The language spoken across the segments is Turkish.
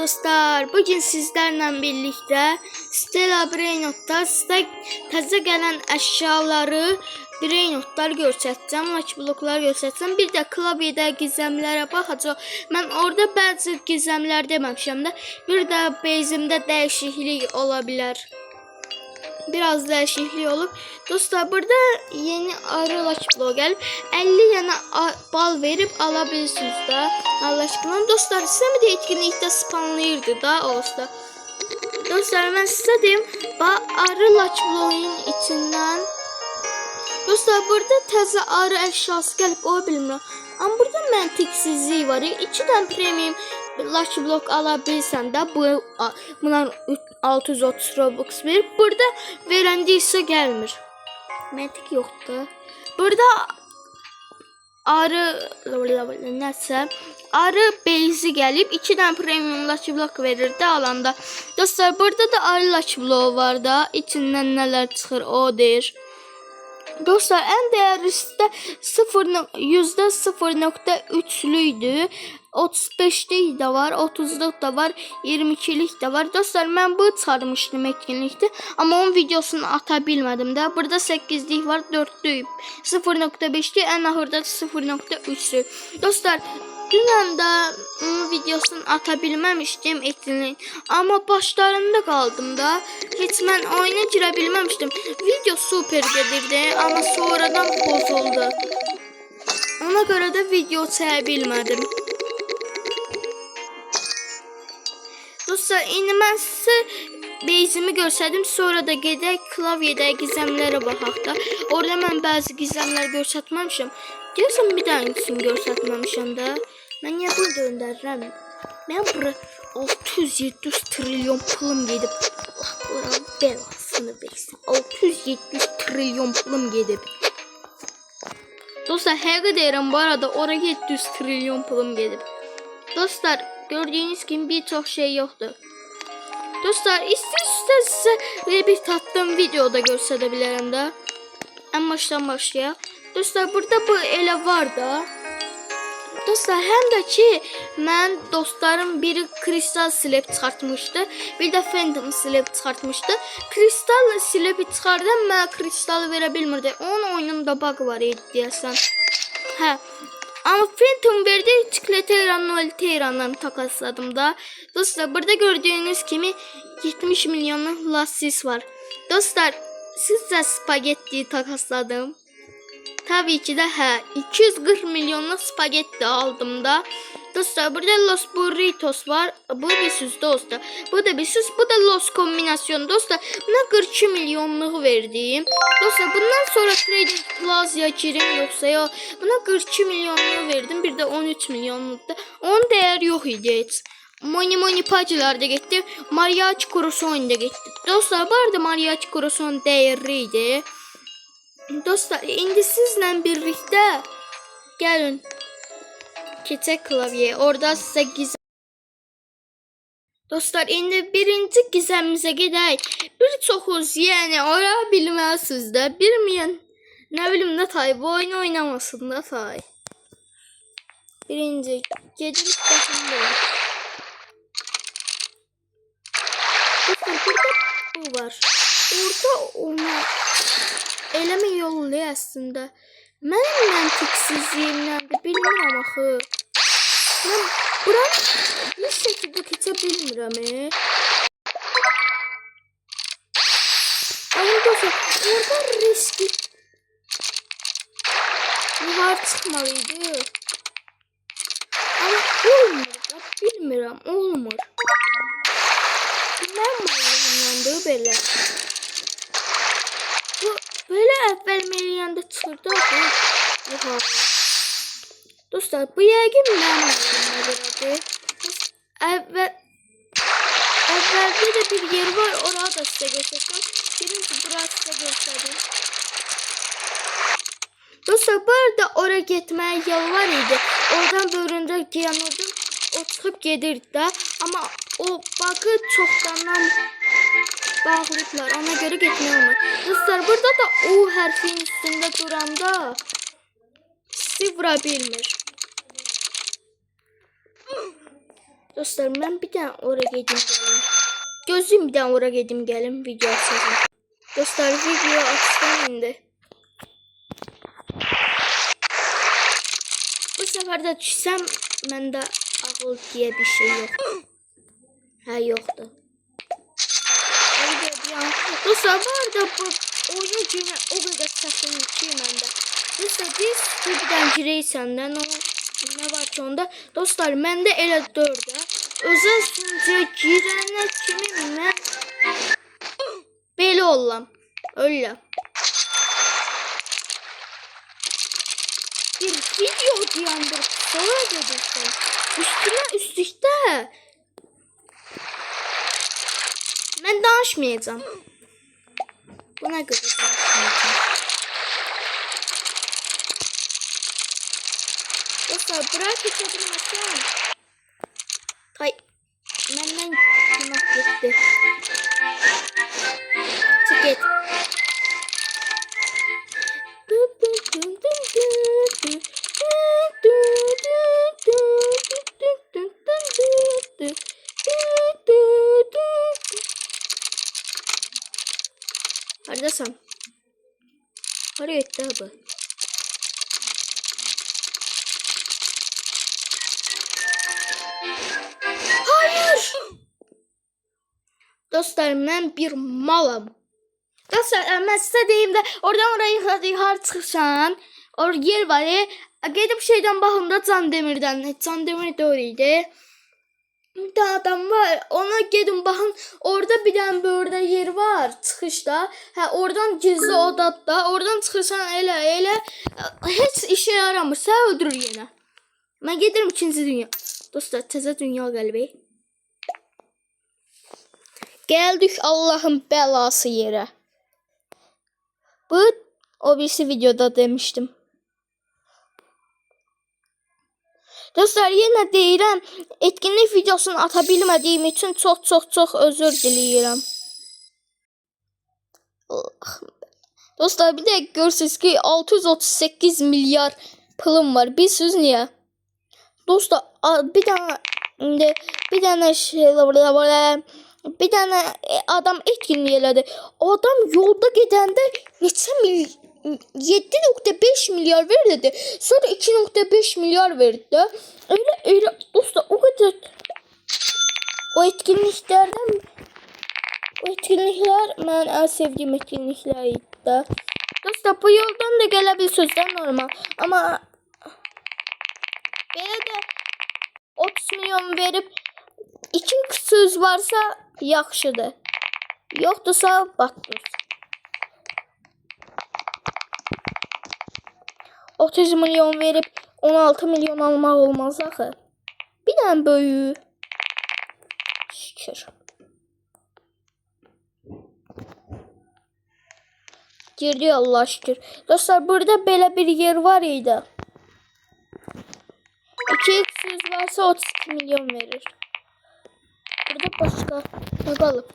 dostlar, bugün sizlerle birlikte Stella Brainot'da size təzə gələn əşyaları, Brainotlar göstərəcəm, Lucky bloklar göstərəcəm. Bir də klavyədə gizemlərə baxacaq. Mən orada bəzi gizemlər deməmişəm də, bir də base'imdə dəyişiklik ola bilər. Biraz değişiklik olup dostlar, burada yeni arı Lucky blok gelip 50 yana bal verip alabilirsiniz da Allah aşkına. Dostlar size mi de etkinlikte spamlayırdı da olsa. Dostlar ben size diyeyim, arı Lucky blok'un içinden dostlar burada təzə arı əşyası gəlib, o bilmirəm. Amma burada məntiqsizlik var. 2 dənə premium Lucky blok alabilirsən də, bunlar 630 Robux verir. Burada verəndə isə gəlmir. Məntiq yoxdur. Burada arı nəsə arı beyzi gəlib 2 dənə premium Lucky blok verir də alanda. Dostlar burada da arı Lucky blok var da, içindən nələr çıxır o deyir. Dostlar en değerlisi de %0.3'lüydü. 35'lik de var, 30'lık da var, 22'lik de var. Dostlar ben bu sarmıştım etkinlikte ama onun videosunu atabilmedim de. Burada 8'lik var, 4'lük, 0.5'li, en ahırda 0.3'lü. Dostlar dünən də onun videosunu atabilməmişdim etkinliğin. Ama başlarında kaldım da. Hiç ben oyuna girə bilməmişdim. Video super gedirdi ama sonradan pozuldu. Ona göre de video çəkə bilmədim. Dostlar indi mən sizə base'imi gösterdim. Sonra da gedək klavyədə gizemlərə baxaq da. Orada mən bəzi gizemlər göstərməmişəm. Deyəsən bir tanesini göstərməmişəm də. Mən niyə bunu göndərirəm? Mən bura 600-700 trilyon pulum gedib. Allah buranın belasını versin. 600-700 trilyon pulum gedib. Dostlar həqiqət deyirəm, bu arada oraya 700 trilyon pulum gedib. Dostlar gördüğünüz gibi birçok şey yoktu. Dostlar istersen size bir tatlım videoda gösterebilirim de. En baştan başlayalım. Dostlar burada bu ele var da. Dostlar hem de ki mən dostlarım biri kristal silip çıxartmışdı. Bir de phantom silip çıxartmışdı. Kristal silip çıxardan mən kristalı verə bilmirdi. Onun oyununda bug var idi deyəsən. Hə. Ama phantom verdi, Çikleteran'ın Olteran'dan takasladım da. Dostlar burada gördüğünüz gibi 70 milyonluk lassis var. Dostlar sizce spagettiyi takasladım. Tabii ki de 240 milyonluk spagetti aldım da. Dostlar burada Los Burritos var. Bu bir süs dostlar. Bu da bir süs. Bu da Los kombinasyon dostlar. Buna 42 milyonluğu verdim. Dostlar bundan sonra Trading Plaza girim yoksa ya. Buna 42 milyonluğu verdim. Bir de 13 milyonlukta. Onun değer yok idi hiç. Moni pacılar da gitti. Mariachi Corazon da gitti. Dostlar bu arada Mariachi Corazon değerliydi. Dostlar indi sizle birlikte gelin. Keçək klavyeye. Orada size gizem. Dostlar indi birinci gizemimize gedək. Bir çoxuz yani ora bilməlisiniz də. Bilməyən ne bilim ne tay bu oyunu oynamasın da tay. Birinci gedirik başında. Dostlar burada bu var. Orada onu eleme yolu aslında. Mənim məntiqsizliyimdən də bilmirəm axı. Mən buranı bir şəkildə keçə bilmirəm. Amma dostlar, orada riski var çıxmalıydı. Amma olmur da, bilmirəm, olmur. Mən malımdandır belə. Bu böyle əvvəl meliyəndə çıxırdı axı. Dostlar bu yəqin mənim əvvəldə də bir yer var, orada da sizə göstərəcəm. Birinci burası sizə göstərdim. Dostlar bu arada oraya getməyə yol var idi. Oradan bölündə giyanırdım. O çıxıb gedirdi də. Amma o bakı çoxdandan bağlayıblar. Ona göre getmək olmaz. Dostlar burada da U hərfinin üstündə duranda sizi vura bilmir. Dostlar ben bir tane oraya gedim gelim. Gözüm bir tane oraya gedim gelim video açacağım. Dostlar video açtım indi. Bu sefer de düşsem bende ağıl diye bir şey yok. Ha yoktu. Dostlar bu arada bu oyun kimi o kadar çətin ki məndə. Dostlar biz birdən girək səndən o ne var ki onda. Dostlar məndə elə 4'ə. Özel sunucuya girənə kimi mən belə olam. Öyle. Bir video diyandırıp sonra dedirsən. Üstüne. Mən danışmayacağım. Buna göre danışmayacağım. Dostlar bırak geçebilmezsem. Hay. Benden günah gitti. Çık et. Neredesin? Oraya gitti abi. Hayır. Dostlar ben bir malım. Dostlar ben size diyeyim de oradan oraya yukarı çıksan. Orada yer var ya. Gidip şeyden bakımda Can Demir'den. Can Demir de öyleydi. Bir tane adam var. Ona gidin bakın. Orada bir tane böyle yer var. Çıkışta. Ha, oradan gizli odada. Oradan çıkırsan elə. Hiç işe yaramır. Sen öldürür yine. Ben giderim 2. dünya. Dostlar teze dünya galibi. Geldik Allah'ın belası yere. Bu o birisi videoda demiştim. Dostlar yine deyirəm, etkinlik videosunu ata bilmədiyim üçün çox özür diləyirəm. Dostlar bir de görürsünüz ki 638 milyar pulum var. Bilirsiniz niye? Dostlar bir tane adam etkinliği elədi. Adam yolda gedəndə neçə 7.5 milyar ver dedi. Sonra 2.5 milyar verdi. Öyle dostlar o kadar o etkinlikler ben en sevdiğim etkinliklerdi. Dostlar bu yoldan da gelebilir sözler normal. Ama böyle de 30 milyon verip 2 söz varsa yaxşıdır. Yoxdursa batdır. 30 milyon verip 16 milyon almaq olmaz axı. Bir dənə böyüyü. Şükür. Girdi Allah şükür. Dostlar burada belə bir yer var idi. 2 söz varsa 32 milyon verir. Burada başka bakalım.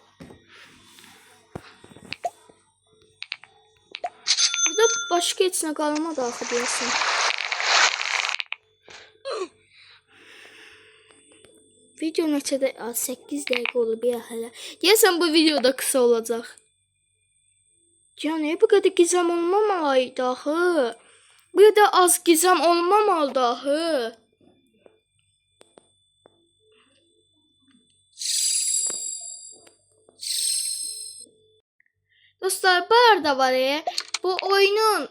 Burada başka içine kalma da diyorsun. Video neçədə 8 dakika oldu bir hələ. Deyəsən bu videoda kısa olacak. Yani bu kadar gizem olmamalıydı ahı. Bu kadar az gizem olmamalıdı ahı. Dostlar bu arada var ya bu oyunun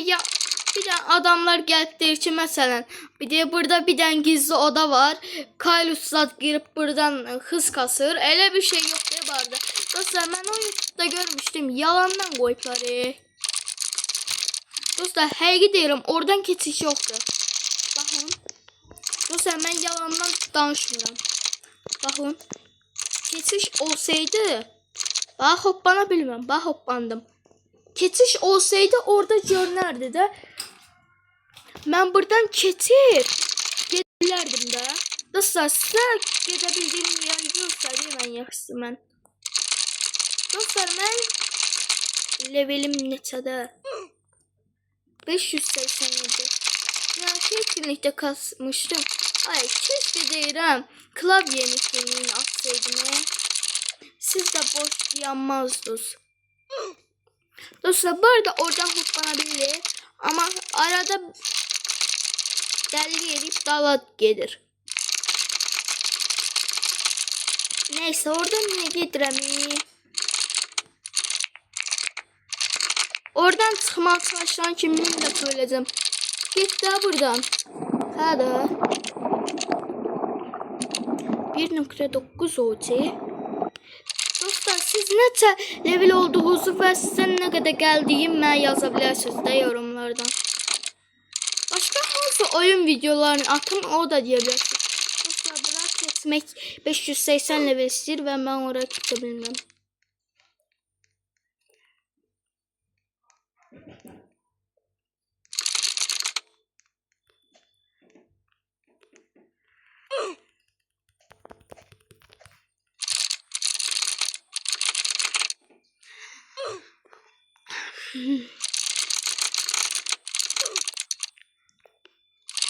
ya bir tane adamlar gelip der ki mesela bir de burada bir tane gizli oda var. Kayluslat girip buradan hız kasır. Öyle bir şey yok diye vardı. Dostlar ben o YouTube'da görmüştüm. Yalandan koyupları. Dostlar her giderim oradan keçiş yoktu. Bakın. Dostlar ben yalandan danışmıram. Bakın. Keçiş olsaydı bak hoppana bilmem. Bak hoppandım. Keçiş olsaydı orada görünərdi də. Mən buradan keçir gedirlərdim də. Dostlar sizə gedə bildiyim yer göstərir mən yaxşısı mən. Dostlar mən levelim neçədə? 587. Yəni etkinlikdə kasmışdım. Ay keşke deyirəm klavyeni şeyini açsaydım. Siz de boş yanmazdınız. Dostlar bu arada oradan hoplanabilir. Ama arada deli gelip dala gelir. Neyse oradan ne getirəm? Oradan çıxmaq çalışan kimini də söyleyeceğim. Git daha buradan. Hadi. 1.9 olacak. Dostlar siz neçə level olduğunuzu ve sizə ne kadar geldiğim mən yazabilirsiniz də yorumlardan. Başka hansı oyun videolarını atın o da diyebilirsiniz. Dostlar bura kesmek 580 level istəyir ve ben oraya keçə bilməm.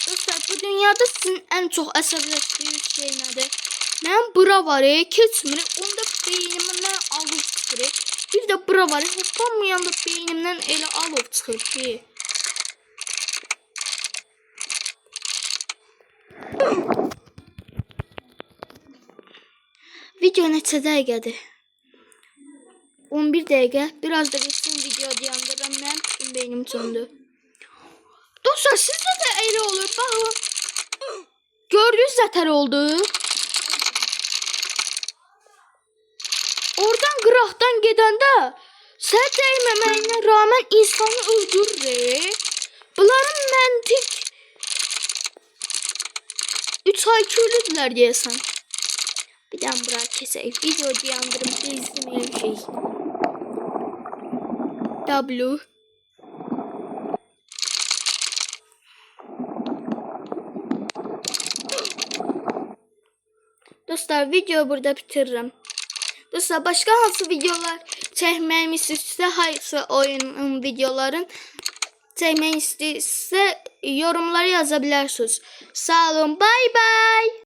Dostlar bu dünyada sizin en çok əsəbləşdiyiniz şey nədir? Mən bura var keçmir. Onda beynimdən alov çıxır. Bir də bura var hoppanmayanda beynimdən elə alov çıxır ki. Video neçə dəqiqədir? 11 dəqiqə. Biraz da geçsin video dayandırıram. Mənim bütün beynim söndü. Dostlar sizde de öyle olur. Bakın. Gördünüz zaten oldu. Oradan qıraqdan gedəndə sən dəyməyinə rağmen insanı öldürür. Bunların məntiq 3 IQ'lüdülər deyəsən. Bir daha bura kesək. Video dayandırım. İzləməyim şey. W. Dostlar video burada bitiririm. Dostlar başka hansı videolar çekmemi istiyorsa hansı oyun videoların çekmemi istiyorsa yorumlara yazabilirsiniz. Sağ olun. Bye bye.